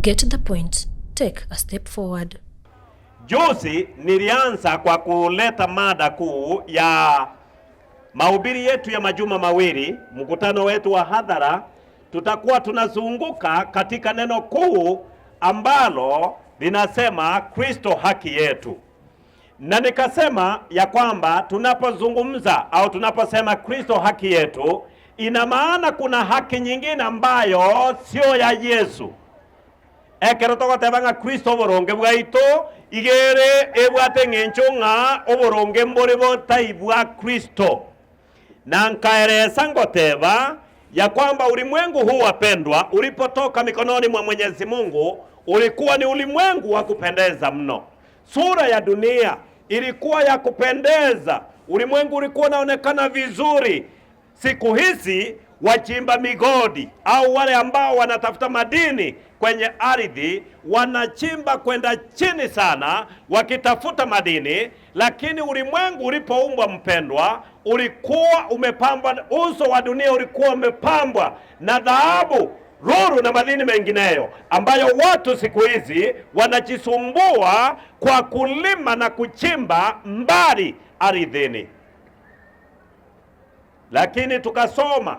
Get the point. Take a step forward. Juzi nilianza kwa kuleta mada kuu ya mahubiri yetu ya majuma mawili. Mkutano wetu wa hadhara tutakuwa tunazunguka katika neno kuu ambalo linasema Kristo haki yetu. Na nikasema ya kwamba tunapozungumza au tunaposema Kristo haki yetu, ina maana kuna haki nyingine ambayo sio ya Yesu. Ekero togotebanga Kristo oboronge bwaito igere ebwate ng'enchonga oboronge mbore botaibwa Kristo. Na nkaeleza ngoteba ya kwamba ulimwengu huu wapendwa, ulipotoka mikononi mwa Mwenyezi Mungu, ulikuwa ni ulimwengu wa kupendeza mno. Sura ya dunia ilikuwa ya kupendeza, ulimwengu ulikuwa unaonekana vizuri. Siku hizi wachimba migodi au wale ambao wanatafuta madini kwenye ardhi wanachimba kwenda chini sana wakitafuta madini, lakini ulimwengu ulipoumbwa mpendwa, ulikuwa umepambwa, uso wa dunia ulikuwa umepambwa na dhahabu, ruru na madini mengineyo ambayo watu siku hizi wanajisumbua kwa kulima na kuchimba mbali ardhini. Lakini tukasoma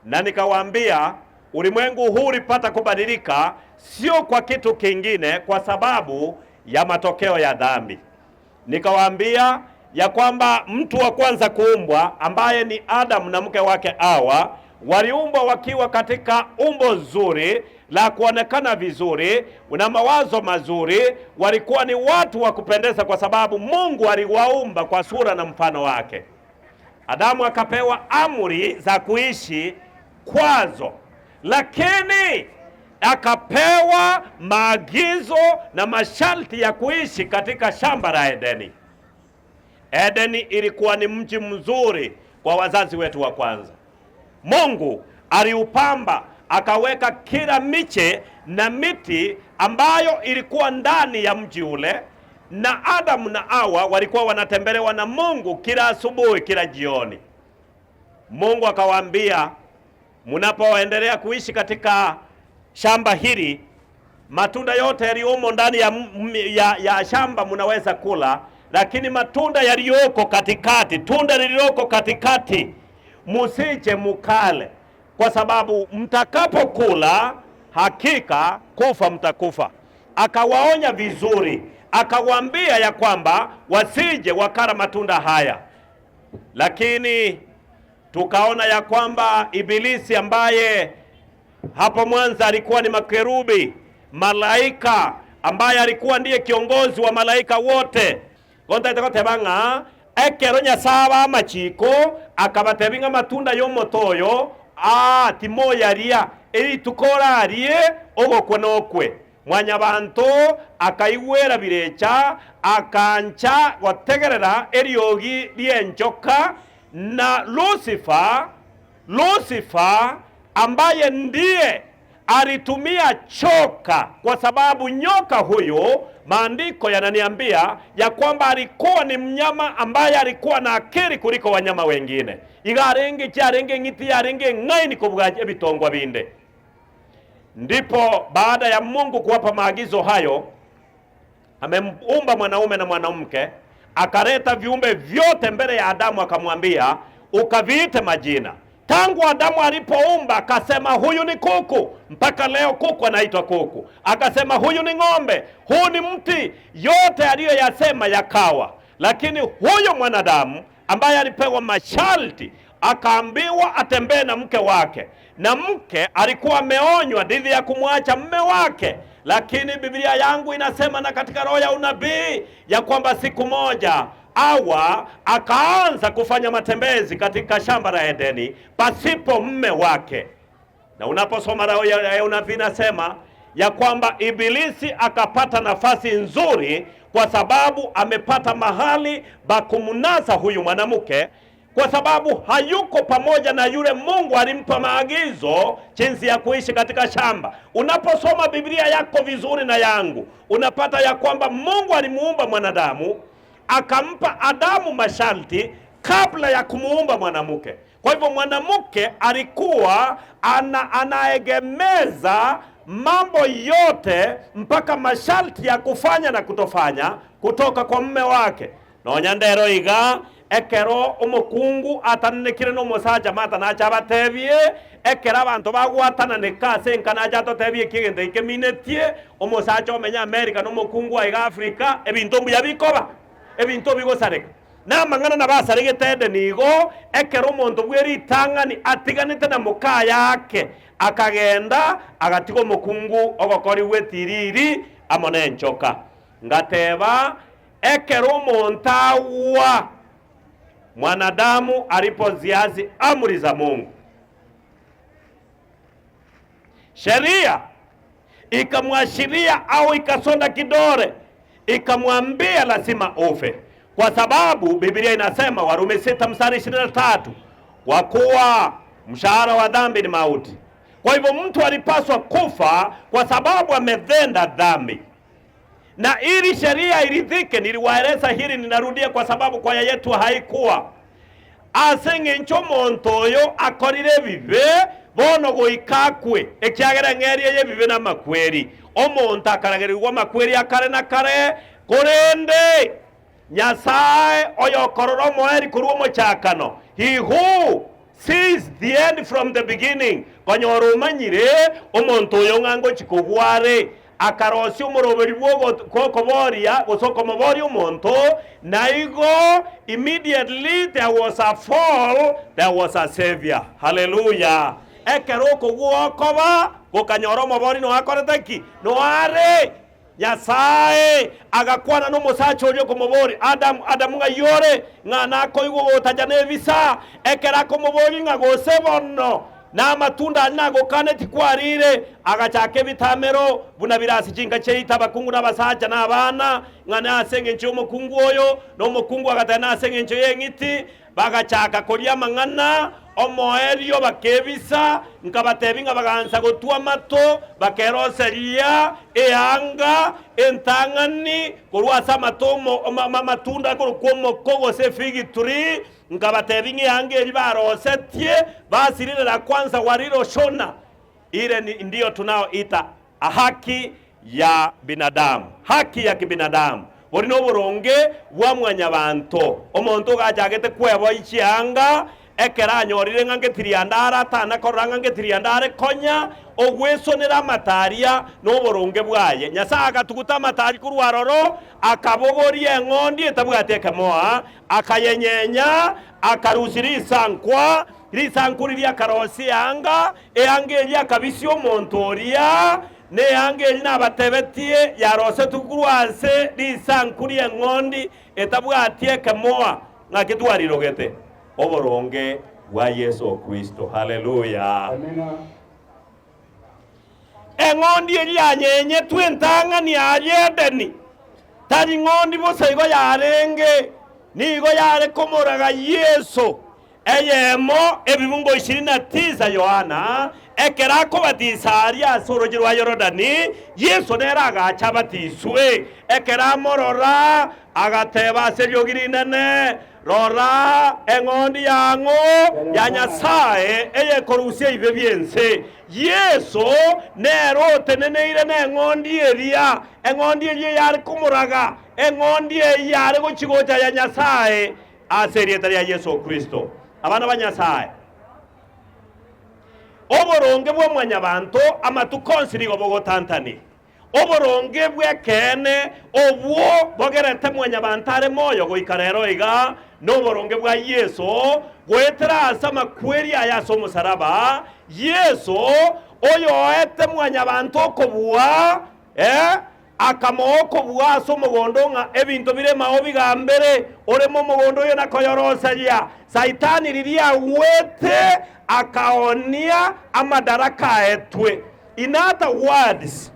na nikawaambia ulimwengu huu ulipata kubadilika sio kwa kitu kingine, kwa sababu ya matokeo ya dhambi. Nikawaambia ya kwamba mtu wa kwanza kuumbwa ambaye ni Adam na mke wake Hawa waliumbwa wakiwa katika umbo zuri la kuonekana vizuri na mawazo mazuri. Walikuwa ni watu wa kupendeza kwa sababu Mungu aliwaumba kwa sura na mfano wake. Adamu akapewa amri za kuishi kwazo, lakini akapewa maagizo na masharti ya kuishi katika shamba la Edeni. Edeni ilikuwa ni mji mzuri kwa wazazi wetu wa kwanza. Mungu aliupamba, akaweka kila miche na miti ambayo ilikuwa ndani ya mji ule, na Adamu na Hawa walikuwa wanatembelewa na Mungu kila asubuhi, kila jioni. Mungu akawaambia, mnapoendelea kuishi katika shamba hili, matunda yote yaliyomo ndani ya shamba mnaweza kula, lakini matunda yaliyoko katikati, tunda lililoko katikati, musije mukale, kwa sababu mtakapokula hakika kufa mtakufa. Akawaonya vizuri, akawaambia ya kwamba wasije wakala matunda haya. Lakini tukaona ya kwamba Ibilisi ambaye hapo mwanzo alikuwa ni makerubi, malaika ambaye alikuwa ndiye kiongozi wa malaika wote, gonta itakotebanga ekero Nyasaye machiko akabatebinga matunda yomotoyo timoya ria eri tukorarie ogokwenokwe mwanya bantu akaiwera birecha akancha gotegerera eriogi rienjoka. Na Lucifer ambaye ndiye alitumia choka, kwa sababu nyoka huyo maandiko yananiambia ya kwamba alikuwa ni mnyama ambaye alikuwa na akili kuliko wanyama wengine. Igarenge charenge ngiti yarenge ngaini kubwaje bitongwa binde. Ndipo baada ya Mungu kuwapa maagizo hayo, ameumba mwanaume na mwanamke, akaleta viumbe vyote mbele ya Adamu, akamwambia ukaviite majina. Tangu Adamu alipoumba akasema huyu ni kuku, mpaka leo kuku anaitwa kuku. Akasema huyu ni ng'ombe, huu ni mti, yote aliyoyasema yakawa. Lakini huyo mwanadamu ambaye alipewa masharti, akaambiwa atembee na mke wake, na mke alikuwa ameonywa dhidi ya kumwacha mume wake. Lakini Biblia yangu inasema na katika roho ya unabii ya kwamba siku moja Hawa akaanza kufanya matembezi katika shamba la Edeni pasipo mume wake. Na unaposoma roho ya unabii inasema ya kwamba Ibilisi akapata nafasi nzuri, kwa sababu amepata mahali pa kumnasa huyu mwanamke, kwa sababu hayuko pamoja na yule Mungu alimpa maagizo jinsi ya kuishi katika shamba. Unaposoma Biblia yako vizuri na yangu, unapata ya kwamba Mungu alimuumba mwanadamu, akampa Adamu masharti kabla ya kumuumba mwanamke. Kwa hivyo mwanamke alikuwa anaegemeza mambo yote mpaka masharti ya kufanya na kutofanya kutoka kwa mume wake. Nonya ndero iga ekero omukungu atanekire no musaja mata na chabatebie ekera abantu bagwatana ne kase nkana jato tebie kigende ikeminetie omusaja omenya America no mukungu wa Africa ebintu byabikoba ebintu bigosareka na mangana na basaregete nigo ekero omuntu bweri tangani atiganite na muka yake akagenda agatigo omukungu ogokori wetiriri amone nchoka ngateba ekero omuntu awa mwanadamu alipoziazi amri za Mungu, sheria ikamwashiria au ikasonda kidore ikamwambia lazima ufe, kwa sababu Biblia inasema Warumi 6:23 kwa kuwa mshahara wa dhambi ni mauti. Kwa hivyo mtu alipaswa kufa kwa sababu amevenda dhambi. Na ili sheria iridhike, niliwaeleza hili, ninarudia kwa sababu kwa yetu haikuwa asenge ncho montoyo akorire bibe bono goikakwe ekyagera ngerie ye bibe na makweri omonta akaragerirwa makweri akare na kare kurende Nyasaye oyo kororo moeri kuruo mochakano. He who sees the end from the beginning konyoro manyire omontoyo ngango chikugware akarosi umuroberi bwo kokoboria gusoko mobori umonto naigo immediately there was a fall, there was a savior. Hallelujah. Ekero kugwokoba gukanyoro mobori no akoreteki no are Nyasaye agakwana no musacho ryo kumobori Adam ngayore ngana ko igo gotajane visa ekera kumobori ngagosebono na matunda nago kaneti kwarire agachake bitamero buna birasi jinga cheita bakungu n'abasaja n'abana ngana asenge ncho mukungu oyo no mukungu agatana asenge ncho yengiti bagachaka kolia mangana omoerio bakebisa nkabatebinga baganza gotua mato bakeroseria eanga entangani kurwasa matomo matunda kurukomo kogo se figituri nkabatebinga yange libarosetie basirire la kwanza wariro shona. Ile ndio tunaoita haki ya binadamu, haki ya kibinadamu borino boronge bwa mwanyabanto omonto gachagete kwebo ichianga ekera nyorire ngange tiriandara tana koranga nge tiriandare konya ogwesonera mataria no boronge bwaye Nyasaye agatuguta matari kurwaroro akabogorie ngondi etabwateka moa akayenyenya akarusirisa nkwa risankuriria karosi anga eangelia kabisio montoria ne angeli na batebetie yarose tukurwase risankurie ngondi etabwatie kemoa ngakitwarirogete oboronge wa Yesu Kristo. Haleluya. Amina. Engondi elyanyenye twentanga ni aryedeni tari ngondi bose igo yarenge nigo yare komoraga Yesu eyemo ebibungo 29 Yohana ekerako batisaria sorogero wa Yorodani Yesu nera agacha batiswe ekera morora agateba seryogirinene rora engondi yango ya Nyasaye eye korusie ibe byense Yesu nerote neneire ne engondi eria engondi erie yari kumuraga engondi yari gochigocha ya Nyasaye aserieta ya Yesu Kristo. Abana ba Nyasaye oboronge bwo mwanyabanto amatukonsiri gobogotantani oboronge bwekene obwo bogerete mwanyabantare moyo goikarero iga no boronge bwa Yesu gwetera asama kweri aya so musaraba Yesu oyo ete mwanyabanto kobua akamoko bwa so mugondo nga ebintu birema obigambere oremo mugondo yo nakoyorosalia Saitani lilia wete akaonia amadaraka etwe. In other words,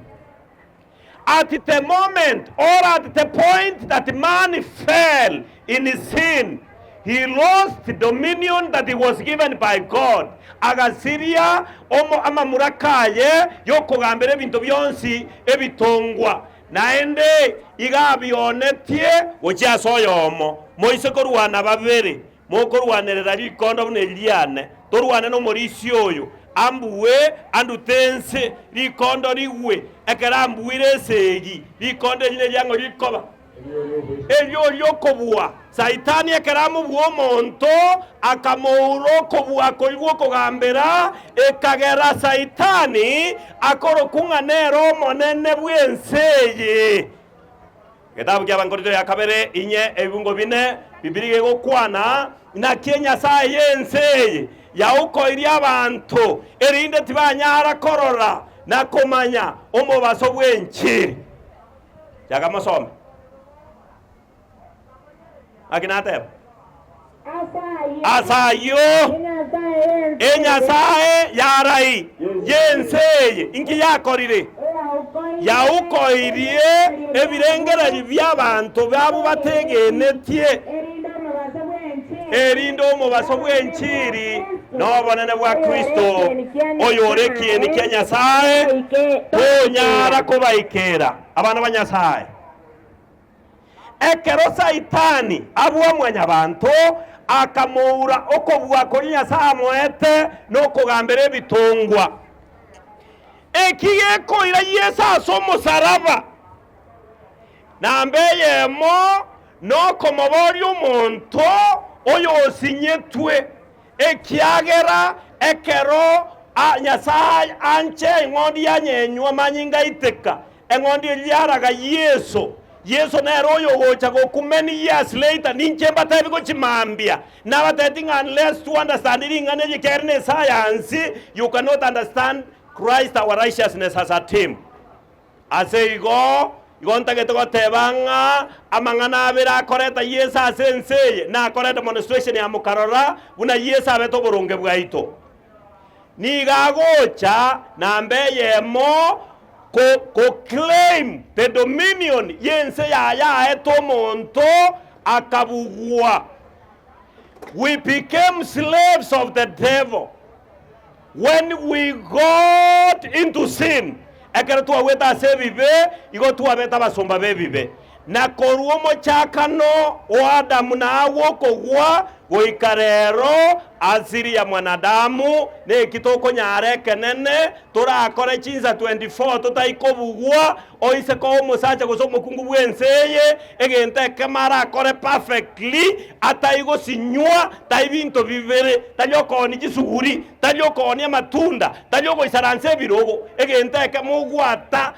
at the moment or at the point that man fell in sin, he lost the dominion that he was given by God. Agasiria omo amamurakaye yokogambere bintu byonsi ebitongwa naende igabionetie gochasoyomo moise korwana babere mokorwanerera likondo buneliane torwane no morisi oyo ambuwe andutense rikondo riwe ekera ambuire segi rikondo nyine ryango rikoba elyo lyokobua saitani ekeramu bw'omonto akamouro kobua koigwo kogambera ekagera saitani akorokung'anero monene bw'enseye gitabu kia Abankorito ya kabere inye ebungo bine bibiri gegokwana na Kenya saa yenseye yaukoirie abantu erinde tibanyara korora na komanya omubaso bw'enchiri yakamasome akinateba asayo enyasaye yarai yenseye inki yakorire yaukoirie ebirengererio by'abantu babo bategenetie erinde omubaso bw'enchiri n'obonene bwa Kristo oyo orekie ni kia Nyasaye tonyara kubaikera abana ba Nyasaye ekero saitani abwa mwanya bantu akamoura okobua kuri Nyasaye mwete n'okugambera ebitongwa ekigekoira Yesu ase omusaraba nambeyemo n'okomoboria omonto oyo osinyetwe ekiagera ekero Nyasaye anche eng'ondi yanyenywa manyinga iteka eng'ondi eliaraga Yesu nero oyo gocha go many years later ninche batabi go chimambia na batati unless to understand ingane jekerne science you cannot understand Christ our righteousness as a team ase igonta getego tebanga amangana abera akoreta Yesu asenseye na akoreta demonstration ya mukarora buna Yesu abeto boronge bwaito nigagocha nambeyemo claim the dominion yense ya eto monto akabugwa. We became slaves of the devil when we got into sin. Ekero tuwaweta ase bibe igo tuwabeta basomba bebibe na koruomo chakano o Adamu na awo kogwa goikarero asiri ya mwanadamu ne kitoko nyare kenene turakore chinza 24 tutaikobugwa oise ko musacha gosomo kungu bwenseye egente kamara akore perfectly ataigo sinywa taibinto bibere talyoko ni gisuguri talyoko ni amatunda talyoko isaranse birogo egente kamugwata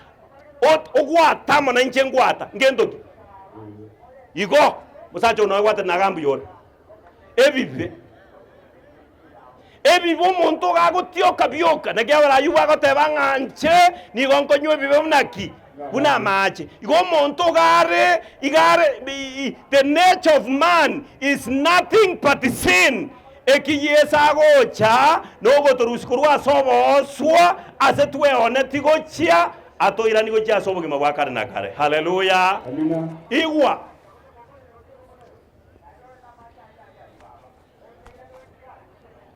ogwata mona inche ngwata ngendo igo musacha uno gwata nagambu yone ebibe omonto gagotioka bioka na gyabara yuba goteba ng'anche ni gonkonywe bibe munaki buna mache igo omonto gare the nature of man is nothing but sin ekiyesa gocha nogotorusko rwasoboswa ase tweone tigochia atoira nigo cha sobogima bwa kare na kare. Haleluya, amina. Igwa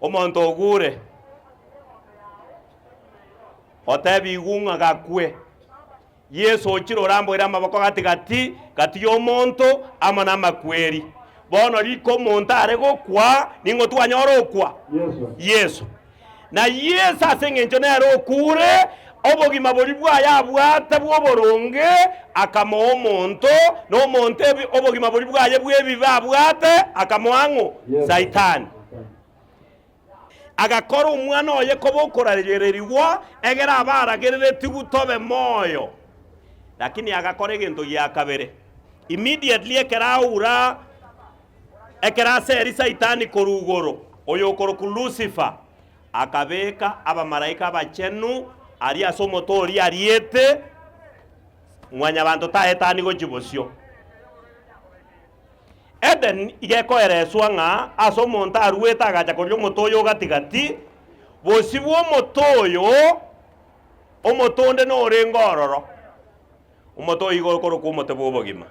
omonto ogure otebi igunga gakwe Yesu ochiro rambo ira maboko gati yomonto amana amakweri bono liko montare gokwa ningo twanyoro okwa Yesu na Yesu asengencho nero okure obogima bori bwaya bwata bwoboronge akamo omonto no montebi obogima bori bwaye bwebiba bwate akamwango Saitani agakora umwana oye kobokorarereriwa egera abaragerere tigutobe moyo lakini agakora egento ya kabere immediately ekeraura seri Saitani korugoro oyo koroku Lucifer akabeka abamaraika bachenu ari asomotori ariete mwanya bantu taetani gojibosio Eden igeko ereswa nga asomonta arueta agacha koryo motoyo gatigati bosibwo motoyo omotonde no rengororo omotoyo igoro koro kumote bwobogima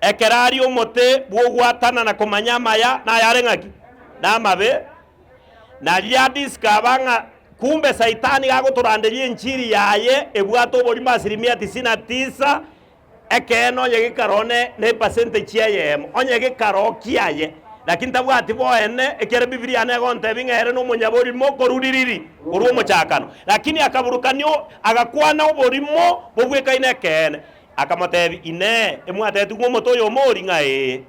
ekerari omote bwogwatana na komanyamaya na yarengaki na mabe na liadiska banga kumbe Saitani gagotoranderia enchiri yaye ebwato borima 99 ekeno yegikarone ne percentage yaye onye gikaro kiaye lakini tabwati boene ekere Biblia ne gonte bingere no munyaborimo koruririri oruo mochakano lakini akaburukanio agakwana oborimo bobwekaine kene akamatebi ine emwatetu ngomoto yo mori ngae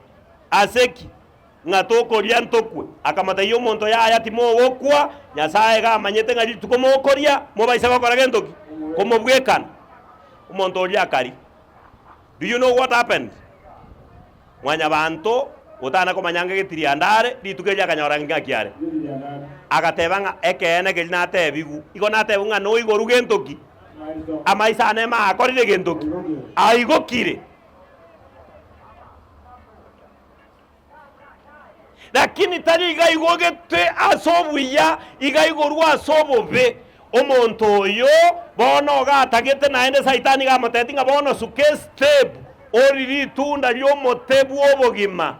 aseki ngatokoria ntokwe akamatayo monto ya timo wokwa Nyasaye ga manyete ngari tukomokoria mobaisa bakora gentoki komobwekana umonto oria kari. Do you know what happened? Mwanya banto utana komanyanga getiria ndare ritukeria kanyora ngakiare agatebanga ekene gelina tebigu igona tebunga no igoru gentoki amaisa anema akorire gentoki aigokire lakini tari igaigogete asobuya igaigorwa asobobe omonto oyo bono gatagete naende saitani gamotetinga bono suke step oriri tunda lyomotebu obogima.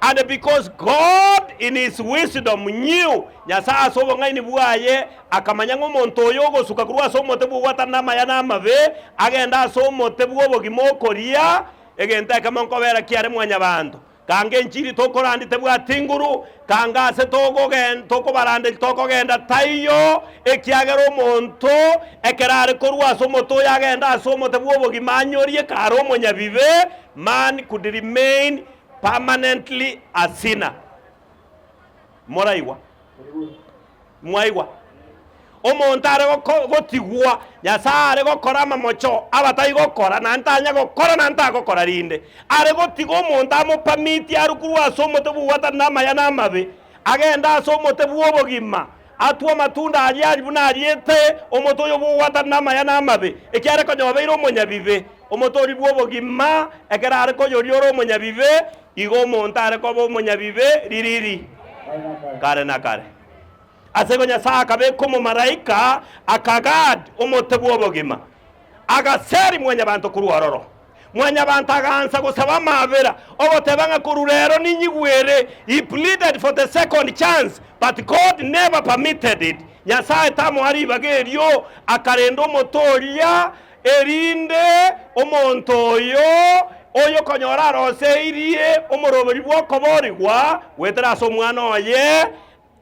And because God in his wisdom knew Nyasaye asobo ngaini bwaye akamanya ngomonto oyo gosuka kurwa somotebu gwatanama ya namabe agenda asomotebu obogima okoria egenta kamankobera kiare mwanya bantu kange nchiri tokorandite bwatinguru kangase tokobarande tokogenda tayo ekiagero omonto ekerare korwa asomoto yagenda asomotebu obogima anyorie karo omonyabibe man could remain permanently a sinner. Moraiwa mwaiwa omontare gotigwa Nyasaye gokora mamocho abatai gokora nantanya gokora nantagokora rinde are gotigo omonto amopamiti arukuru asomotebu watanama ya namabe agenda asomotebu obogima atwa matunda aryari bunariete omotoyo bu watanama ya namabe ekyare konyobeire omonyabibe omotori bu obogima ekerare koyorioro omonyabibe igo montare kobo omonyabibe ririri kare na kare asego Nyasaye akabe komo maraika akagad omotebu obogima agaseri mwenya bantu kuruororo mwenya bantu agansa gusaba mabera ogotebanga kururero ninyigwere. He pleaded for the second chance but God never permitted it. Nyasaye tamo ari bagerio akarendo motoria erinde omontoyo oyo konyora roseirie omoroberi bwokoborigwa weteraso mwana oye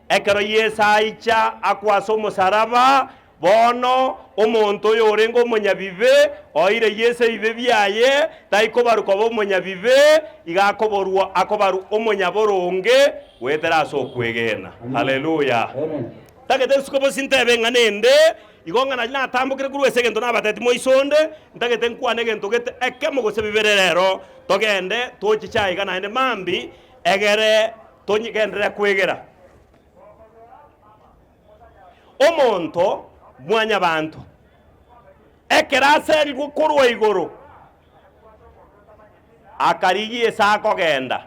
ekero yesaicha akwaso musaraba bono omonto oyo orengo omonyabibe oire yese ibe byaye taikobaruka omonyabibe igakoborwa akobaru omonyaboronge weteraso okwegena. Haleluya. Tagete sukobo sintebe nganende igongana na tambukire kurwese gento nabateti moisonde ntagete nkwane gento gete ekemo gose bibererero togende tochicha igana ende mambi egere tonyigendere kwegera omonto mwanya bantu ekerase gukurwa igoro akarigie sako genda.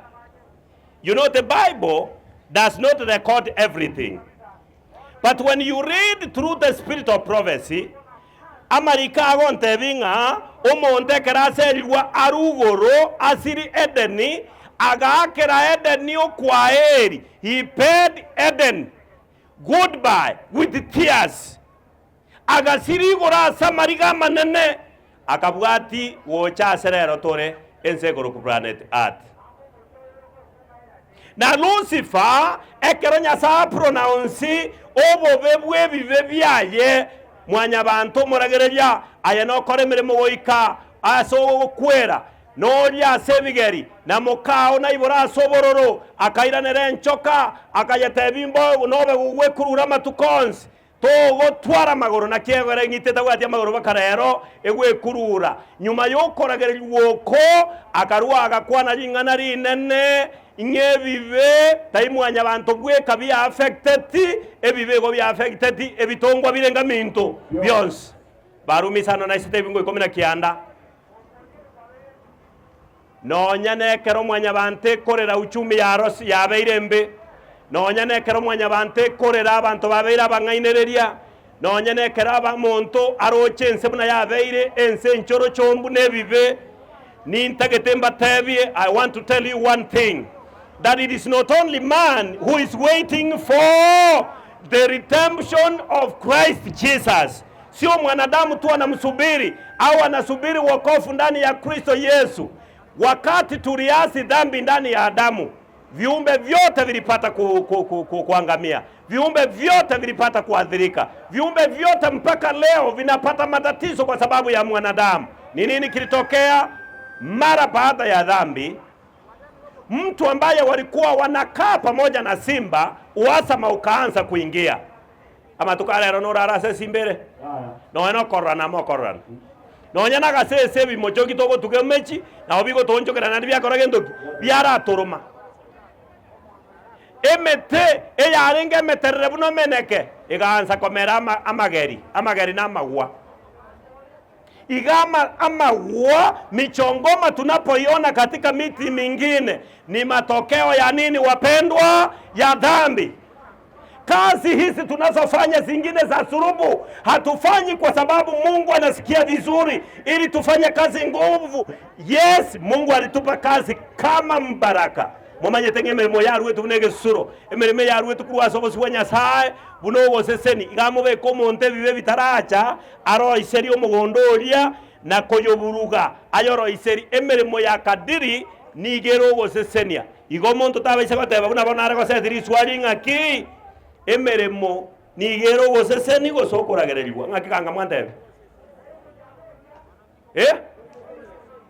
You know the Bible does not record everything. But when you read through the spirit of prophecy, Amerika agonte binga omonte keraserirwa arugoro asiri Edeni agakera Edeni okwaeri. He paid Eden goodbye with tears. Agasiri gora samariga manene akabwati wocha serero tore ensegoro ku planet Earth. Na Lucifer ekero Nyasaye pronounce obobebwe bibe byaye mwanya bantu moragereria aya no kore mirimo goika aso kwera no lya sebigeri na mukao na ibora sobororo akairanere nchoka akayetebimbo nobe gugwe kurura matukonsi togo twara magoro na kiegere ngiteta gwati magoro bakarero egwe kurura nyuma yokoragere woko akarwa agakwana ringana rinene ingebibe taimwanya abantu gweka bi affected ebibego bi affected ebitongwa birenga minto byonse barumisano na isite bingo ikomina kianda nonya nekero mwanya bante korera uchumi ya rosi ya beirembe nonya nekero mwanya bante korera abantu babeira bangainereria nonya nekero abamonto aroche nsebuna ya beire ense nchoro chombu nebibe nintagetemba tebie. I want to tell you one thing, that it is not only man who is waiting for the redemption of Christ Jesus. Sio mwanadamu tu anamsubiri au anasubiri wokovu ndani ya Kristo Yesu. Wakati tuliasi dhambi ndani ya Adamu, viumbe vyote vilipata kuangamia, viumbe vyote vilipata kuadhirika, viumbe vyote mpaka leo vinapata matatizo kwa sababu ya mwanadamu. Ni nini kilitokea? Mara baada ya dhambi, mtu ambaye walikuwa wanakaa pamoja na simba, uhasama ukaanza kuingia. Ama tukalero norarase simbere no eno korana mokorana no nyana gasese bimochoki togo tugemechi na obigo tonjokera nandi byakora gendoki byara toroma emete eyarenge meterere buno meneke igaanza komera amageri na magwa igama amagwa. Michongoma tunapoiona katika miti mingine ni matokeo ya nini wapendwa? Ya dhambi. Kazi hizi tunazofanya zingine za surubu hatufanyi kwa sababu Mungu anasikia vizuri ili tufanye kazi nguvu. Yes, Mungu alitupa kazi kama mbaraka. Mumanye tenge mirimo yaru wetu bunege suro. Emirimo yaru wetu kuwaso bosibwa Nyasaye buno boseseni. Igamo be komonte bibe bitaracha aro iseri omugondoria na koyoburuga. Ayoro iseri emirimo ya kadiri nigero bosesenia. Igomonto tabaise bateba buna bonara gosetiri swali ngaki. Emeremo nigero goseseni gosokoragererwa ngakikanga mwandebe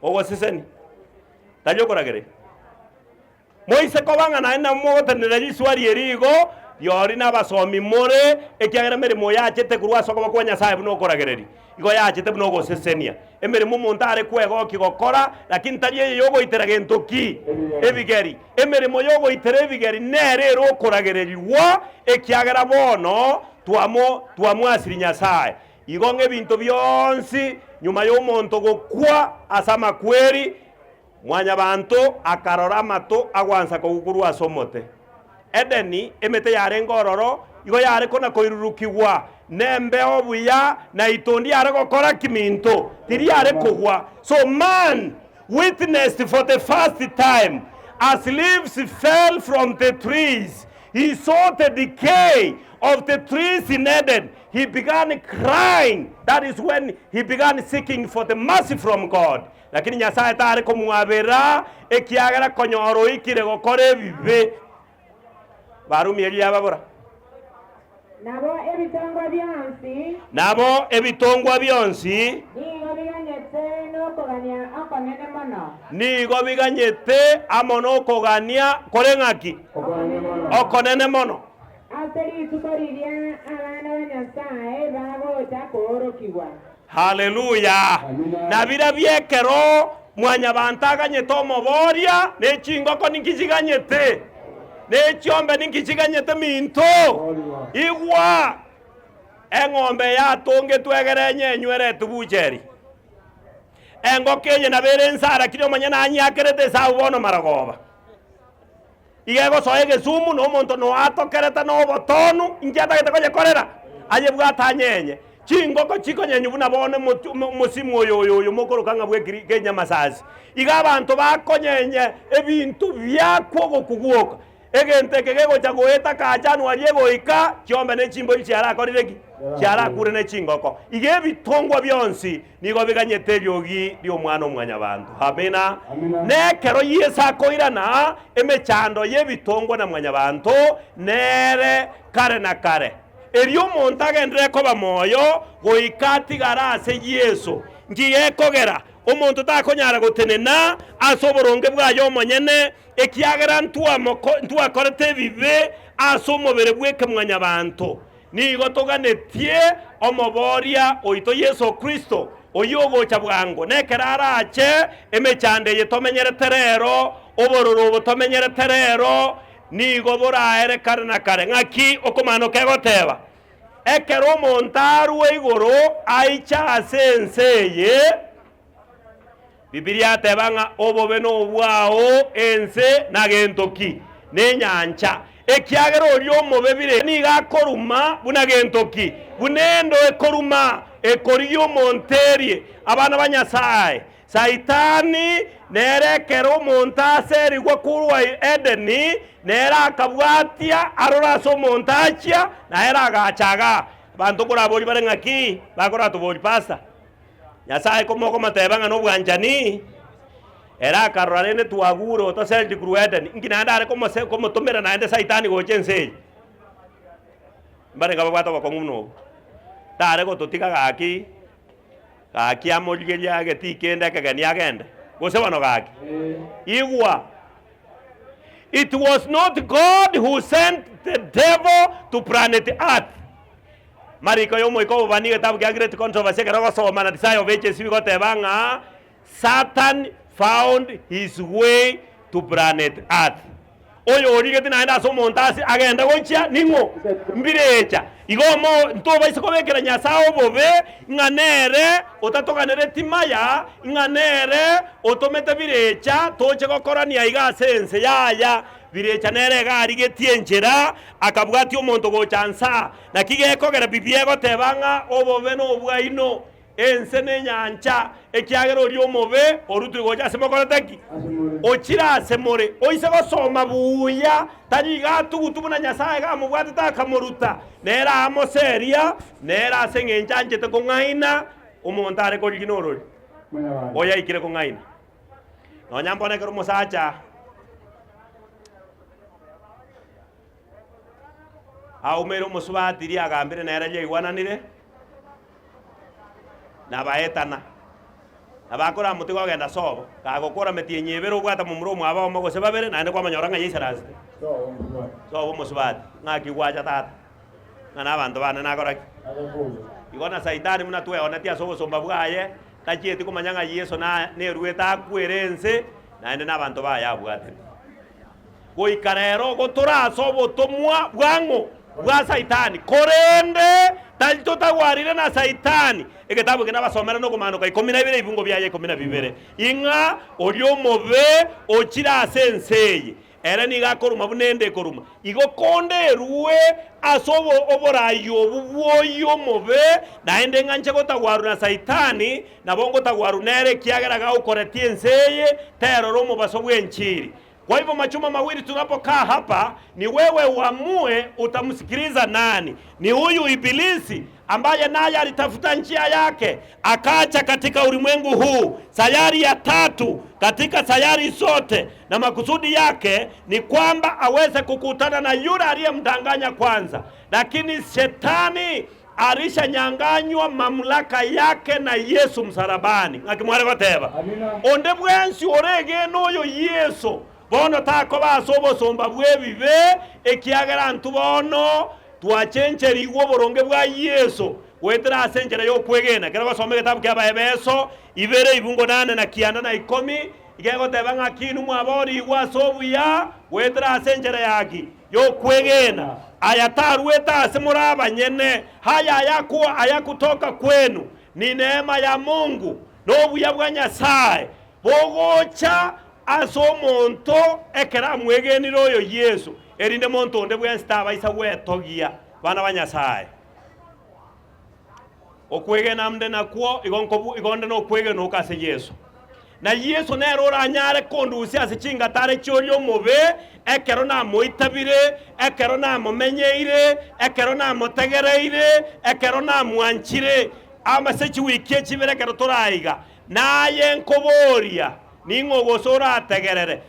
ogoseseni tajokoragere moise kobanga naenda mogotenera riswari erigo yori nabasomi more ekiagera merimo yachete kurwa soko kwa Nyasaye buno koragereri igo yachete buno gosesenia emerimo montare kwego kigokora lakini tariye yogo iteragento ebigeri emerimo yogo itere ebigeri nere ro koragereriwa ekiagera bono twamwasiri Nyasaye igo ngebinto byonsi nyuma y'omonto gokwa asama kweri mwanya bantu akarora mato agwanza kogukurwa somote Edeni emete yare ngororo igo yare kona koirurukiwa nembe obuya na itondi yare gokora kiminto tiri yare kugwa. So man witnessed for the first time as leaves fell from the trees. He saw the decay of the trees in Eden. He began crying. That is when he began seeking for the mercy from God. Lakini Nyasaye tare komwabera ekiagera konyoro ikire gokore bibe barumi elia babora nabo ebitongwa byonsi nigo biganyete amono kogania kore ngaki okonene mono haleluya. Na bira byekero mwanya bantaganyete omoboria nechingoko nikiziganyete nechombe nikiziganyete minto igwa eng'ombe yatonge twegere nyenywere tubucheri engokenye nabere nsara kiri omanya nanyakerete saubono maragoba igego soe gesumu no monto no atokereta no botonu ingiatagete konyekorera aye bwatanyenye chingoko chikonyenyu buna bone musimu oyo mokorokanga bwe Kenya masasi iga abantu bakonyenye ebintu byakwo gokugwoka egente kegego chagoeta ka January egoika chiombe ne chimbo chiara korireki chiara kure ne chingoko ige bitongwa byonsi nigo biganyete ryogi ryo mwana omwanya bantu amena ne kero yesa koirana emechando ye bitongwa na mwanya bantu nere kare na kare eriyo montagendere koba moyo goikati garase Yesu ngiye kogera omonto takonyara gotenena asoboronge bwayo omonyene ekiagera ntua korete bibe asomobere bweke mwanya bantu nigo toganetie omoboria oito Yesu Kristo oyogocha bwango nekerara ache emechande yetomenyerete rero obororo botomenyerete rero nigo boraere kare na kare ngaki okomano kegoteba ekero montaru igoro aicha asenseye Biblia tebanga obobe no bwao ense na gentoki nenyancha ekiagero olyo mobebire ni gakoruma buna gentoki bunendo ekoruma ekoriyo monterie abana banyasaye Saitani nerekero montaseri gwa kurwa Edeni nera kabwatia arora so montachia na era gachaga bantu kora boli barengaki bakora to boli pasta Nyasaye komoko matebanga no bwanjani era karorane tuaguro to seldi krueden ngina ndare como tomera naende saitani go chense mbare ngaba bato ko ngumno tare go totika gaki amolgelia geti kenda kagani agenda go se bano gaki igwa. It was not God who sent the devil to planet Earth. Mariko yo moiko bani getabu ga great controversy ga so mana desire of HSV go tebanga Satan found his way to planet Earth. Oyo origeti naenda so montasi agenda gonchia ningo mbirecha igomo ntoba isiko bekera nyasao bobe nganere otatokanere timaya nganere otomete birecha toche gokorania iga sense yaya birecha nere gari getienchera akabwati omonto gochansa nakige kogera bibie gotebanga obobe no bwaino ense nenyancha ekiagero rio mobe orutu goja semokoretaki ochira semore oise gosoma buya tariga tugutubuna nyasaye ga mubwate takamoruta nera amoseria nera sengenchanje te kongaina omontare ko liginorori oya ikire kongaina no nyambone kero mosacha aumero mosubati agambire nera je igwananire nabaetana abakora mutigo agenda sobo kagokora metie nyebero bwata mu muromo aba omo gose babere nande kwa manyoranga yisarazi sobo musubati ngaki gwaja tata ngana abantu bana nakora igona saitani muna tuwe onatia sobo somba bwaye tachieti kumanyanga Yesu na nerueta kwerense nande nabantu baya bwate goikarero gotora sobo tomwa bwango bwa saitani korende talito tagwarire na saitani eketabu kena basomera no kumanuka 12 ibungo byaye 12 inga olyo mobe ochira senseye era ni gakoruma bunende koruma igo konde ruwe asobo oborayo bubwoyo mobe naende nganche gotagwaru na saitani nabongo tagwaru nere kiagera ga ukoretie nseye tero romo basobwe nchiri. Kwa hivyo machuma mawili tunapokaa hapa ni wewe uamue utamsikiliza nani. Ni huyu ibilisi ambaye naye alitafuta njia yake akacha katika ulimwengu huu sayari ya tatu katika sayari zote, na makusudi yake ni kwamba aweze kukutana na yule aliyemdanganya kwanza, lakini shetani alishanyanganywa mamlaka yake na Yesu msalabani. Ngakimwale goteba onde bwensi orege noyo Yesu bono tako basobo somba bwebibe ekiagera ntu bono twachencheri igwo boronge bwa Yesu wetera asenchera yo kwegena kera basome kitabu kya Baebeso 2:8 na kianda na 10 igego tebanga kinu mwabori igwa sobu ya wetera asenchera yaki yo kwegena ayatarweta asemuraba nyene haya ayakutoka kwenu ni neema ya Mungu nobuya bwa Nyasaye bogocha aso monto ekera mwegeniro oyo Yesu erinde monto onde bwensta baisa wetogia bana banyasaye okwegena mde nakwo igonde no kwegena okase Yesu na Yesu nero ranyare kondusi asichinga tare choryo mobe ekero na moitabire ekero na momenyeire ekero na motegereire ekero na mwanchire amasechi wikie chibere kero toraiga naye nkoboria ningogosora ategerere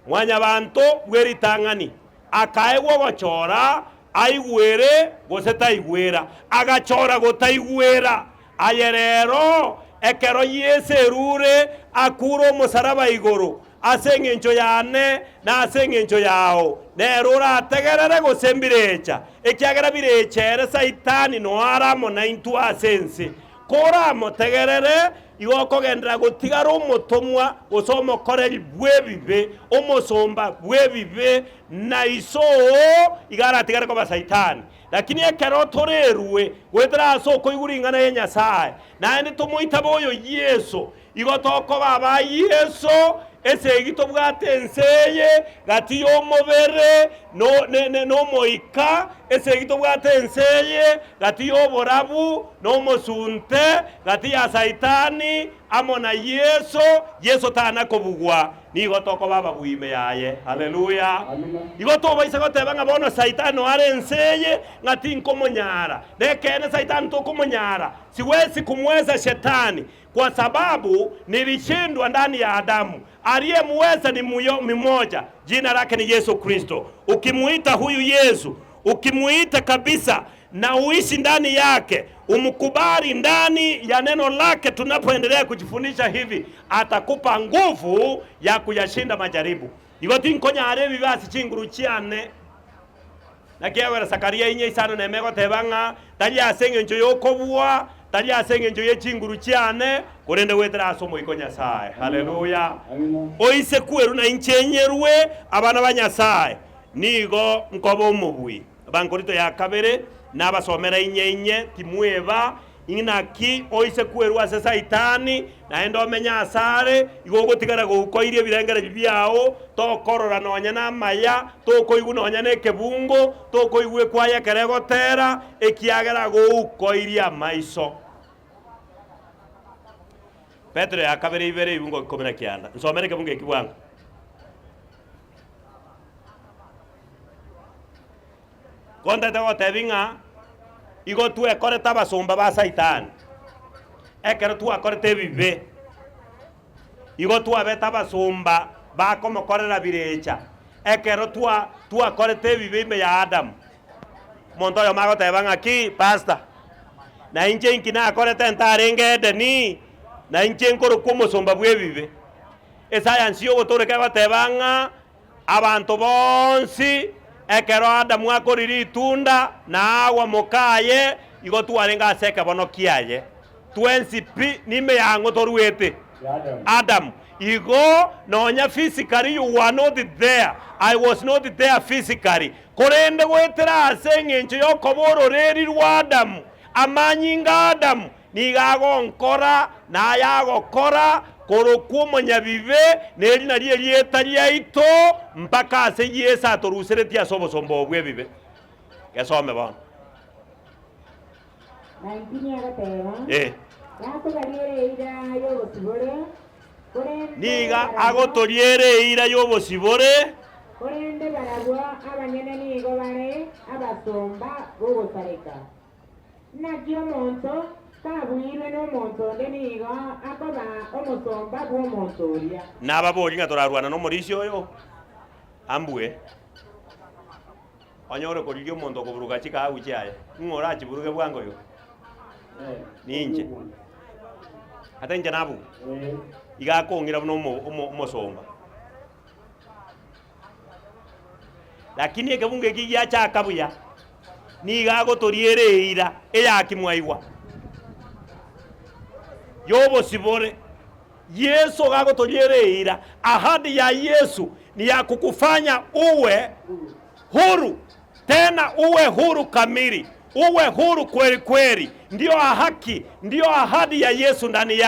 mwanya bantu bweritangani akaegwa gochora aigwere goseta igwera agachora gotaigwera ayerero ekero yeserure akuro musaraba igoro asengencho yane na asengencho yao nerora ategerere gosembirecha ekiagera birechere saitani no aramo na intu asense kora motegerere iwoko gendera gotigara omotomwa osomo koreri bwebibe omosomba bwebibe na iso igara tigara ko basaitani lakini ekero torerwe wetera soko iguringana ye Nyasaye naende tomuita boyo Yesu igotoko baba Yesu ese gito bwatenseye gati yo mobere no moika esegito bwate enseye gati oborabu no mosunte gati ya saitani amona Yesu tana kobugwa nigo toko baba bwime yaye. Haleluya. Igo to baisa goteba nga bono saitani are enseye ngati nkomonyara dekene saitani to komonyara siwezi kumweza shetani kwa sababu nilishindwa ndani ya Adamu. Aliyemweza ni mmoja, jina lake ni Yesu Kristo. Ukimuita huyu Yesu, ukimuita kabisa na uishi ndani yake, umkubali ndani ya neno lake, tunapoendelea kujifundisha hivi, atakupa nguvu ya kuyashinda majaribu. Igoti nkonya arebi basi chinguru chiane na kiawera Sakaria inye isano nemego tebanga tali asenge njo yokobwa tali asenge njo yechinguru chiane kurende wetera asomo ikonya sae. Haleluya. Oise kweru na inchenyeruwe abana banyasaye nigo nkobo mubwi bankorito ya kabere nabasomera inye timweba inaki oise kweru ase saitani naenda omenya asare igogo tigara gukoirie birengere byao tokorora nonya na maya tokoigu nonya ne kebungo tokoigwe kwaya keregotera ekiagera gukoirie maiso. Petro ya kabere ibere ibungo komena kianda nsomere kebungo ekibwanga konta tawo tebinga igo tu ekore tabasomba ba saitani ekero tu akore tebibe igo tu abeta basomba ba komokorera birecha ekero tu akore tebibe ime ya Adam monto yo mago tebanga ki pastor na inche inkina akore tentarenge deni na inche nkoro komosomba bwebibe esayansi yo botore ka tebanga abantu bonsi ekero Adamu akoriri itunda na awa mokaye igo tuarenga aseke bono kiaye twensipi nime yango toruete Adam igo nonya physically you were not there, I was not there physically korende gwetera asenge ncho yokoboro reri rwa Adamu amanyinga Adamu nigago nkora na yago kora korokumo nyabibe neri na lieta liaito mpaka ase Yesu atorusere asobo sombo bwebibe gesome bon niga agotoriere ira yobosibore korende baragwa abanyene nigo bare abasomba bogosareka nakyo monto tabwirwe n'omonto ndeniga akoba omosomba bw'omontoria nababori nga torarwana n'omorisio oyo ambwe onyore koririo omonto koburuka chika aguchi aya ng'ora achiburuke bwango yo ninche ate nche nabu igakong'ira buno omosomba lakini ekebunge eki giachaka buya nigagotoriere eira eyakimwaigwa yobosibore Yesu gagotoriere eira. Ahadi ya Yesu ni ya kukufanya uwe huru, tena uwe huru kamili, uwe huru kweli kweli. Ndio haki, ndio ahadi ya Yesu ndani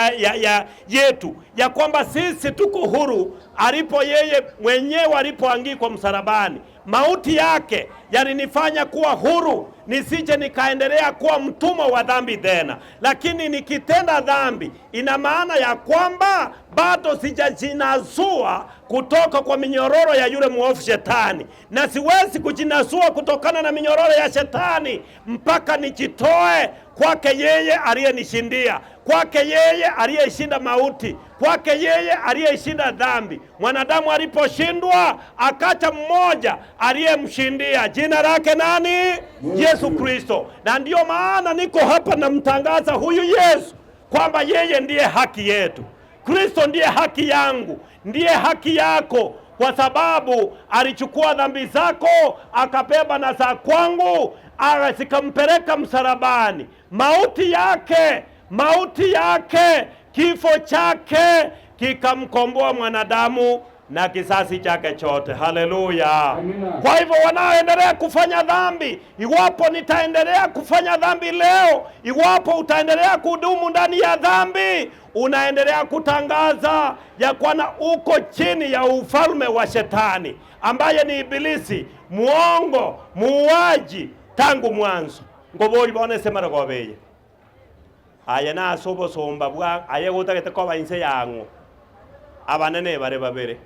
yetu, ya kwamba sisi tuko huru alipo yeye mwenyewe alipoangikwa msalabani. Mauti yake yalinifanya kuwa huru, nisije nikaendelea kuwa mtumwa wa dhambi tena. Lakini nikitenda dhambi, ina maana ya kwamba bado sijajinasua kutoka kwa minyororo ya yule mwovu shetani, na siwezi kujinasua kutokana na minyororo ya shetani mpaka nijitoe kwake yeye aliyenishindia, kwake yeye aliyeshinda mauti, kwake yeye aliyeshinda dhambi. Mwanadamu aliposhindwa akacha mmoja aliyemshindia, jina lake nani? Yesu Kristo. Na ndio maana niko hapa namtangaza huyu Yesu kwamba yeye ndiye haki yetu. Kristo ndiye haki yangu, ndiye haki yako, kwa sababu alichukua dhambi zako akabeba na za kwangu, zikampeleka msalabani. Mauti yake, kifo chake kikamkomboa mwanadamu na kisasi chake chote. Haleluya. Kwa hivyo wanaoendelea kufanya dhambi, iwapo nitaendelea kufanya dhambi leo, iwapo utaendelea kudumu ndani ya dhambi, unaendelea kutangaza ya kwamba uko chini ya ufalme wa shetani ambaye ni Ibilisi. muongo, muuaji tangu mwanzo. Ngobori bone semara gobeye. Aya na sobo somba bwa aye gutagete ko bainse yango. Abanene bare babere.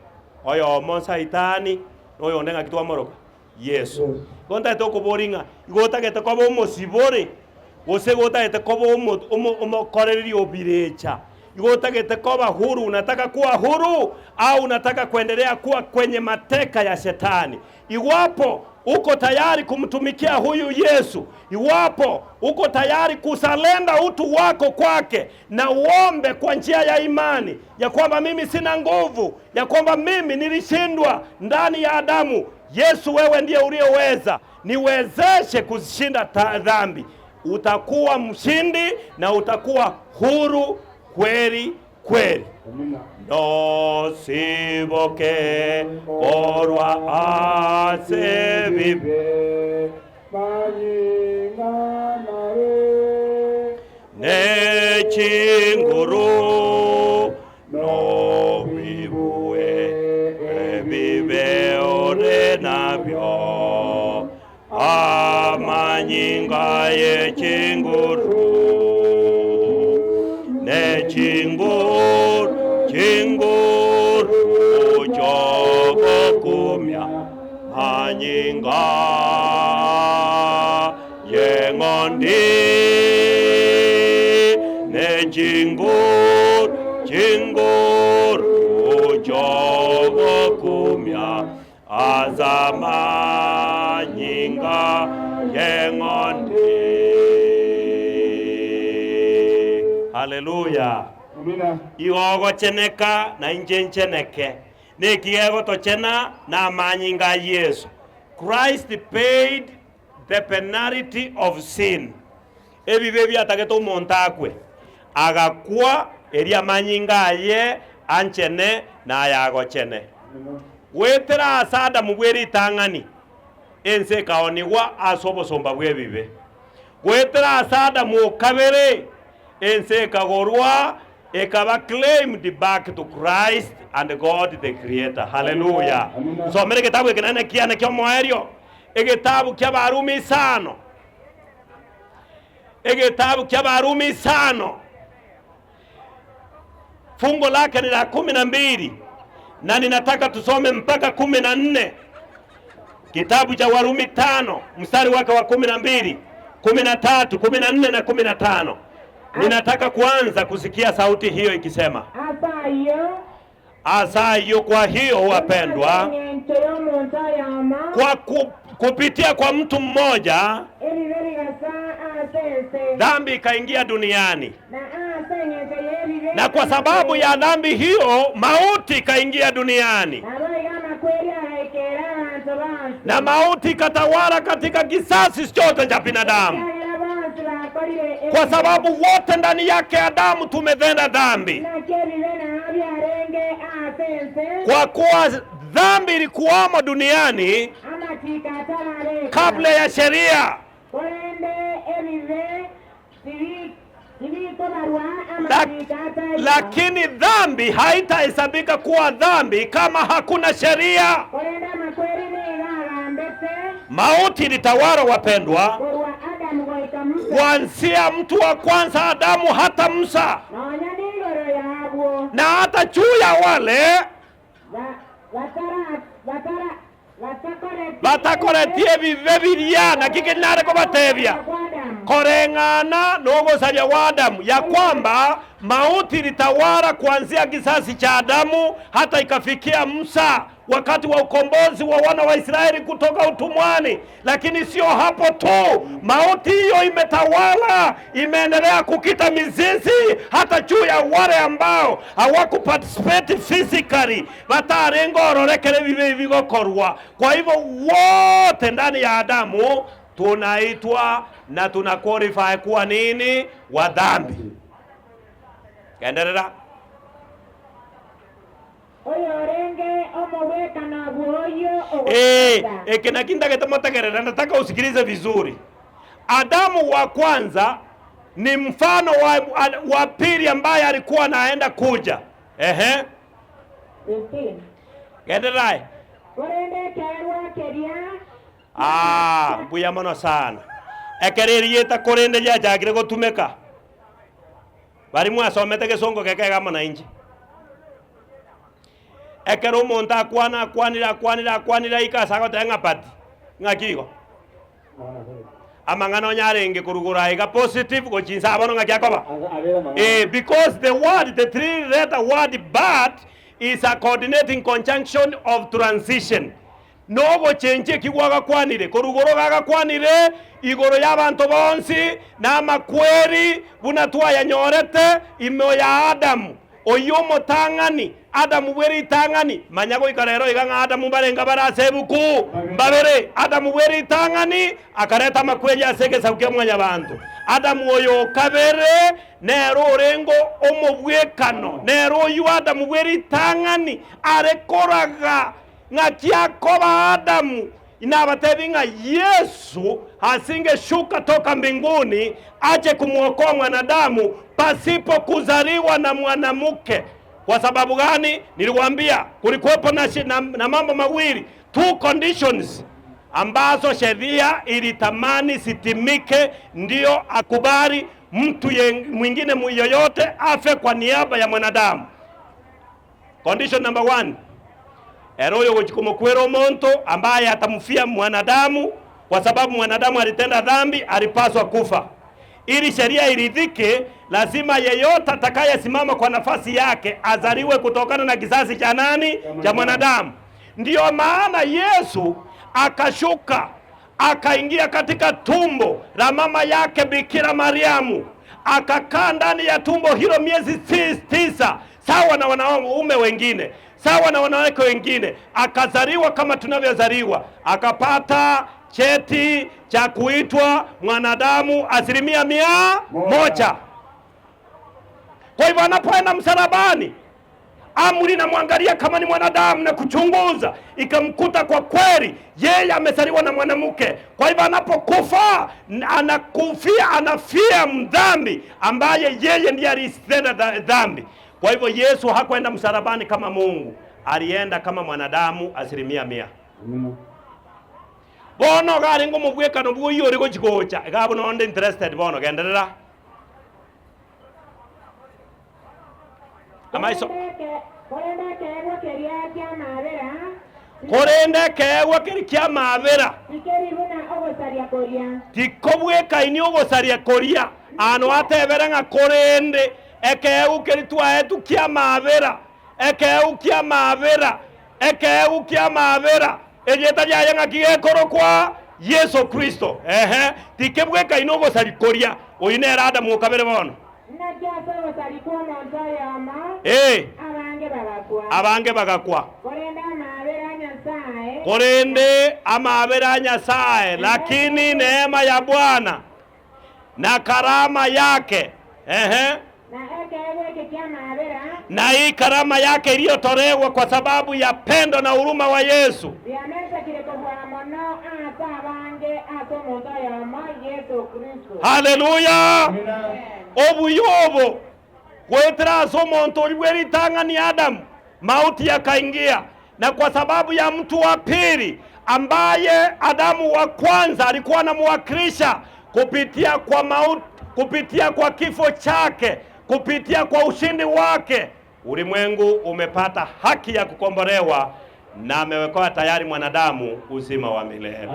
Oyo monsa itani, oyo ndenga kitwa moroka. Yesu. Konta to ko boringa, gutagete ko bo mosibore. Gose gutagete ko bo omo koreri obirecha. Gutagete ko ba huru, unataka kuwa huru au unataka kuendelea kuwa kwenye mateka ya shetani. Iwapo uko tayari kumtumikia huyu Yesu, iwapo uko tayari kusalenda utu wako kwake, na uombe kwa njia ya imani ya kwamba mimi sina nguvu, ya kwamba mimi nilishindwa ndani ya Adamu. Yesu, wewe ndiye uliyeweza, niwezeshe kushinda dhambi. Utakuwa mshindi na utakuwa huru kweli kweli. No siboke korwa ase vive ne chinguru no vivue vive ore nabyo amanyinga ye chinguru ne chinguru ujogo kumya anyinga yengondi ne chinguru ujogo kumya azama nyinga yengondi. Hallelujah. Igogo cheneka na incheneke. Nekiego tochena na manyinga Yesu. Christ paid the penalty of sin. Ebi bebi atageto montakwe. Agakwa eria manyinga ye anchene na yago chene. Wetera asada mugweri tangani. Ense kaoniwa asobo somba bwebibe. Wetera asada mukabere. Ense kagorwa ekaba claimed back to Christ and God the Creator. Hallelujah. So mere kitabu ekinane kiane kyo moerio. Ekitabu kya Barumi sano. Ekitabu kya Barumi sano. Fungo lake ni la 12 na ninataka tusome mpaka 14. Kitabu cha Warumi 5 mstari wake wa 12, 13, 14 na 15. Ninataka kuanza kusikia sauti hiyo ikisema Asayo. Kwa hiyo wapendwa, kwa kupitia kwa mtu mmoja dhambi ikaingia duniani, na kwa sababu ya dhambi hiyo mauti ikaingia duniani, na mauti ikatawala katika kisasi chote cha binadamu, kwa sababu wote ndani yake Adamu tumetenda dhambi. Kwa kuwa dhambi ilikuwamo duniani kabla ya sheria, lakini dhambi haitahesabika kuwa dhambi kama hakuna sheria. Mauti ilitawala wapendwa, kuanzia mtu wa kwanza Adamu hata Musa, na hata juu ya wale batakoretie bibilia na kikinare ko batebya korengana nogosaria wa Adamu, ya kwamba mauti ilitawala kuanzia kizazi cha Adamu hata ikafikia Musa wakati wa ukombozi wa wana wa Israeli kutoka utumwani. Lakini sio hapo tu, mauti hiyo imetawala, imeendelea kukita mizizi hata juu ya wale ambao hawakuparticipate physically, batarengororekere bibe bigokorwa. Kwa hivyo wote ndani ya Adamu tunaitwa na tuna qualify kuwa nini? Wa dhambi. Kaendelea. Kina kinda kitamotagerera, nataka usikilize vizuri. Adamu wa kwanza ni mfano wa pili ambaye alikuwa anaenda kuja. Kaendelea. Buya mono sana. Ekereri yeta korende ya jagire gotumeka. Bari mwasomete gesongo kekega mona inji. Ekero monta akwanira ikasago tenga pati. Ngakigo. Amangano nyarenge kurugura iga positive go chinsa abono ngakiakoba. Because the three-letter word but is a coordinating conjunction of transition. Nogo chenche kigwaga kwanire korugoro gaga kwanire igoro y'abantu bonsi n'amakweri bunatwa yanyorete imo ya Adamu oyo motangani Adamu bweri tangani manyago ikarero iganga Adamu barenga barasebuku mbabere Adamu bweri tangani akareta makweri asege sauke mwanya bantu Adamu oyo kabere nero orengo omobwekano nero yu Adamu bweri tangani arekoraga ngakiakoba Adamu inabatevinga Yesu hasinge shuka toka mbinguni aje kumwokoa mwanadamu pasipo kuzaliwa na mwanamke. Kwa sababu gani? Niliwaambia kulikuwepo na mambo mawili, two conditions ambazo sheria ilitamani sitimike ndio akubali mtu mwingine yoyote afe kwa niaba ya mwanadamu. Condition number 1, eroyo gochikomokwero monto ambaye atamfia mwanadamu kwa sababu mwanadamu alitenda dhambi, alipaswa kufa. Ili sheria iridhike, lazima yeyote atakayesimama kwa nafasi yake azaliwe kutokana na kizazi cha nani? Cha mwanadamu. Ndiyo maana Yesu akashuka akaingia katika tumbo la mama yake Bikira Mariamu, akakaa ndani ya tumbo hilo miezi 9 sawa na wanaume wengine, sawa na wanawake wengine, akazaliwa kama tunavyozaliwa, akapata cheti cha kuitwa mwanadamu 100%. Kwa hivyo anapoenda msalabani, amri namwangalia kama ni mwanadamu na kuchunguza, ikamkuta kwa kweli yeye amezaliwa na mwanamke. Kwa hivyo anapokufa anafia mdhambi ambaye yeye ndiye alitenda dhambi. Kwa hivyo Yesu hakwenda msalabani kama Mungu, alienda kama mwanadamu 100%. Bono gari ngo mubwekano bw'uyo uri gochikocha gabo nonde interested bono genderera amaiso korende kewa kiri kya mabera tikobweka ini ogosaria koria ano atebera nga korende ekeu kiri twaetu kya mabera ekeu kya mabera ejeta jaya ngakiye koro kwa Yesu Kristo tikebweka inogo salikoria oinera Adamu kabere bono abange bagakwa korende amabera Nyasaye lakini neema ya Bwana na karama yake na hii karama yake iliyotolewa kwa sababu ya pendo na huruma wa Yesu. Haleluya. Obuyobo kwetera somonto libweri tanga ni Adamu, mauti yakaingia, na kwa sababu ya mtu wa pili ambaye Adamu wa kwanza alikuwa anamwakilisha kupitia kwa mauti, kupitia kwa kifo chake, kupitia kwa ushindi wake, ulimwengu umepata haki ya kukombolewa na amewekewa tayari mwanadamu uzima wa milele.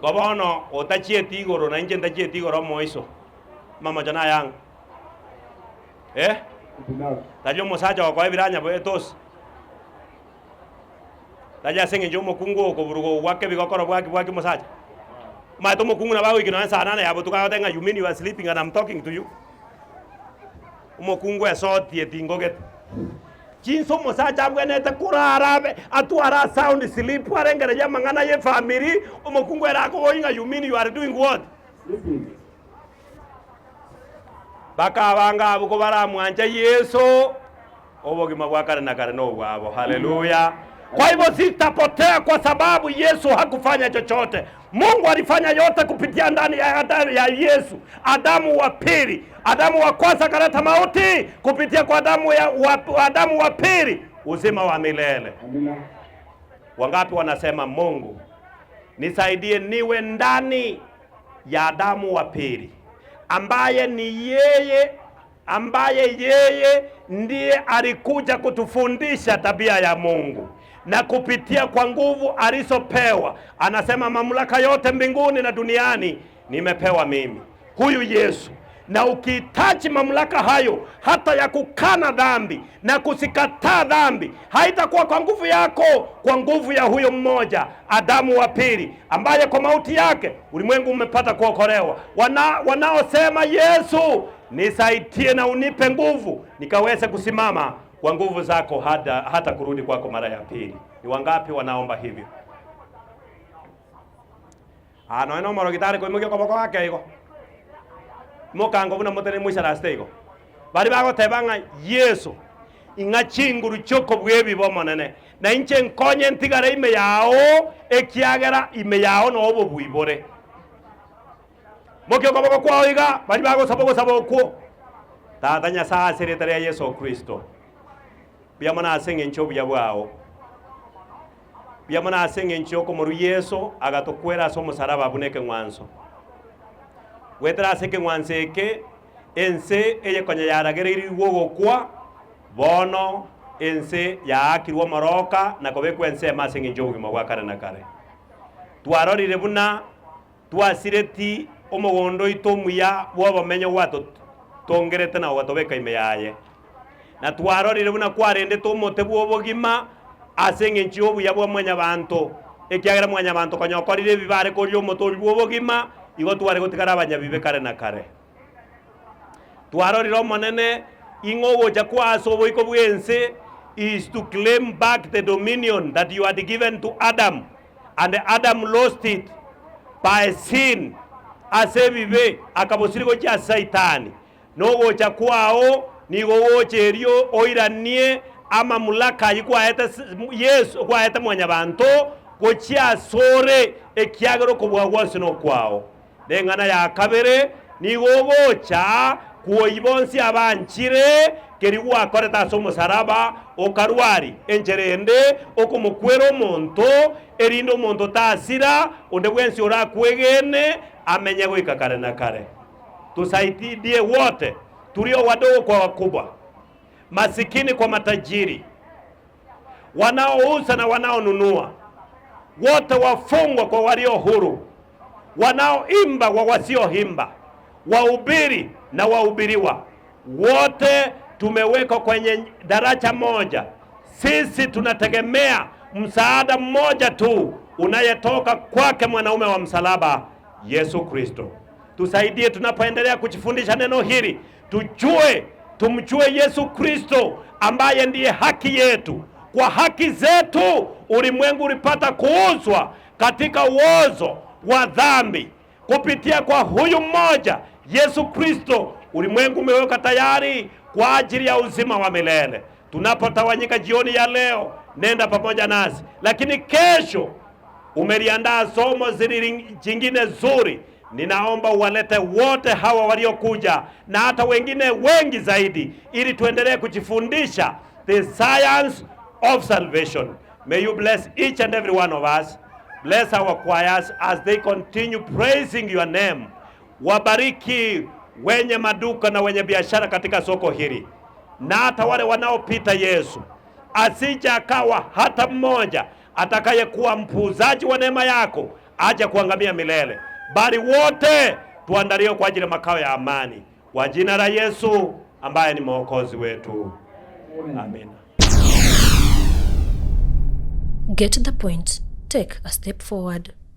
Kwa bono otachie tigoro na nje ndachie tigoro moiso mama jana yang tajyo mosaja kwa biranya bwetos tajya senge jomo kungo ko burugo wake bigokoro bwaki mosaja ma tomo kungu na bawo ikino sana na yabo tukayo tenga you mean you are sleeping and I'm talking to you umo kungu esoti etingoget Chinso mosaja bwenete kurarabe atuara sound sleep arengere ya mangana ye family umukungu erako goinga you mean you are doing what baka banga buko baramwanja Yesu obogima bwakare na kare no bwabo. Haleluya. Kwa hivyo sitapotea kwa sababu Yesu hakufanya chochote. Mungu alifanya yote kupitia ndani ya Yesu. Adamu wa pili, Adamu wa kwanza kaleta mauti, kupitia kwa Adamu wa pili uzima wa milele. Amina. Wangapi wanasema Mungu nisaidie niwe ndani ya Adamu wa pili, ambaye yeye ndiye alikuja kutufundisha tabia ya Mungu, na kupitia kwa nguvu alizopewa anasema mamlaka yote mbinguni na duniani nimepewa mimi, huyu Yesu. Na ukihitaji mamlaka hayo hata ya kukana dhambi na kusikataa dhambi, haitakuwa kwa nguvu yako, kwa nguvu ya huyo mmoja Adamu wa pili, ambaye kwa mauti yake ulimwengu umepata kuokolewa. Wanaosema Yesu nisaidie na unipe nguvu nikaweze kusimama kwa nguvu zako hata kurudi kwako mara ya pili. Ni wangapi wanaomba hivyo? Ano moro gitari ko imugyo koboko wake iko mokango buna mutene mwisaraste iko bari bagotebanga Yesu inga chinguru choko bwebi bomonene na inche nkonye ntigara ime yao ekiagera ime yao no obo bwibore mokyo koboko kwao iga bari bagosabo ko tata Nyasaye seretare ya Yesu Kristo biamana asenge nchobu ya bwao biamana asenge nchoko moru Yesu agatokwera so musaraba buneke mwanzo wetera aseke mwanseke ense eye konya yaragereri wogo kwa bono ense ya akirwo maroka na kobekwe ense masenge nchobu gimagwa kare na kare twarorire buna twasireti omogondo itomuya bwo menyo wato tongerete na watobeka ime yaye na twarorire buna kwarende tomote bwo bogima asenge nchobu yabwo mwanya bantu ekiagera mwanya bantu konyokorire bibare kolyo motori bwo bogima igo tware gotikara abanyabibe kare na kare twarorire omonene ingogo jakwaso iko bwense is to claim back the dominion that you had given to Adam, and Adam lost it by sin. Asebibe akabosirigo cha Saitani nogo chakwao nigo wocherio oiranie ama mulaka yikwa eta Yesu kwa eta mwanya bantu gochia sore ekiagero kubwagwase no kwao dengana ya kabere nigo gocha kuoibonsi abanchire kerigwa koreta so musaraba okarwari encherende okumukwero monto erindo monto tasira onde bwensi ora kwegene amenye goika kare na kare. Tusaidie wote tulio wadogo kwa wakubwa, masikini kwa matajiri, wanaouza na wanaonunua, wote wafungwa kwa walio huru, wanaoimba kwa wasioimba, wahubiri na wahubiriwa, wote tumewekwa kwenye daraja moja. Sisi tunategemea msaada mmoja tu unayetoka kwake mwanaume wa msalaba Yesu Kristo. Tusaidie tunapoendelea kujifundisha neno hili, tumjue Yesu Kristo ambaye ndiye haki yetu. Kwa haki zetu ulimwengu ulipata kuuzwa katika uozo wa dhambi. Kupitia kwa huyu mmoja Yesu Kristo ulimwengu umeweka tayari kwa ajili ya uzima wa milele. Tunapotawanyika jioni ya leo, nenda pamoja nasi, lakini kesho umeliandaa somo jingine zuri. Ninaomba uwalete wote hawa waliokuja na hata wengine wengi zaidi, ili tuendelee kujifundisha the science of salvation. May you bless each and every one of us. Bless our choirs as they continue praising your name. Wabariki wenye maduka na wenye biashara katika soko hili, na hata wale wanaopita Yesu. Asija akawa hata mmoja atakayekuwa mpuuzaji wa neema yako aje kuangamia milele, bali wote tuandaliwe kwa ajili ya makao ya amani, kwa jina la Yesu ambaye ni mwokozi wetu. Amen. Get the point. Take a step forward.